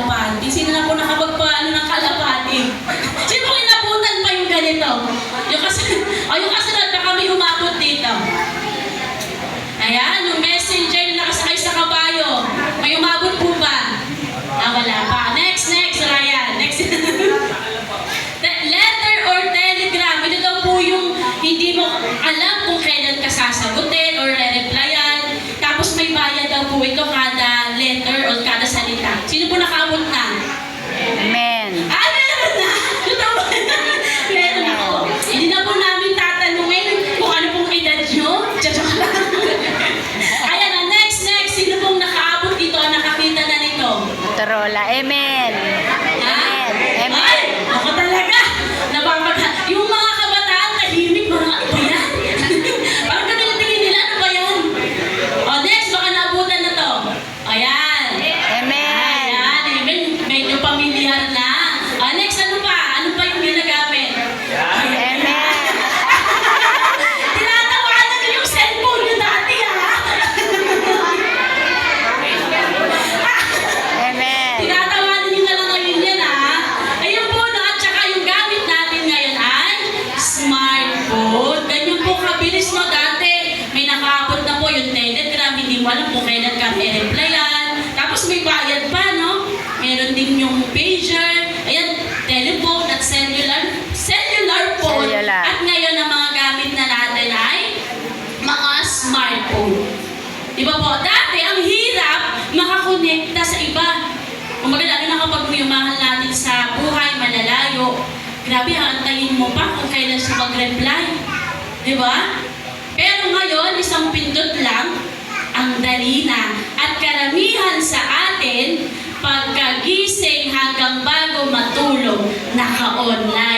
kalapati. Sino na po nakapagpaano ng kalapati? Sino po inabutan pa yung ganito? Yung kasunod na kami umabot dito. Ayan, yung messenger na nakasakay sa kabayo. May umabot po ba? Wala pa. Next, Ryan. Next. Letter or telegram. Ito daw po yung hindi mo alam kung kailan ka sasagutin or re-replyan. Tapos may bayad daw po ito kada letter o kada salita. Sino po nakaabot na? Amen. Meron na! Meron ako. Hindi na po namin tatanungin kung ano pong edad nyo. Tiyatsak lang. Ayan na, next. Sino pong nakaabot dito, nakakita na nito? Motorola. Amen. Amen. Ay! Ako talaga! Yung mga kabataan, tahimik, mga ano ba yan? Parang ganun tingin nila, ano ba yan? Next, baka naabutan na to. Ayan. Amen. Amen. Medyo pamilyar na. Next, ano pa? Ano pa yung ginagamit? Amen. Tinatawanan niyo yung cellphone niyo dati, ha? Amen. Tinatawanan niyo na lang ngayon yan, ha? Ayun po, no? At saka yung gamit natin ngayon ay smartphone. Ganyan po kabilis, no? Dati, may nakaabot na po yung telegram. Hindi mo alam kung kailan ka i-replyan. Tapos may bayad pa, no? Meron din yung pager. Ayan, telephone at cellular phone. Cellular. At ngayon, ang mga gamit na natin ay mga smartphone. Di ba po? Dati, ang hirap makakonekta sa iba. Kumaga, lalo na kapag may mahal natin sa buhay, malalayo. Grabe, aantayin mo pa kung kailan siya mag-reply. Di ba? Pero ngayon, isang pindot lang, ang dali na. At karamihan sa atin, pagkagising hanggang bago matulog, naka-online.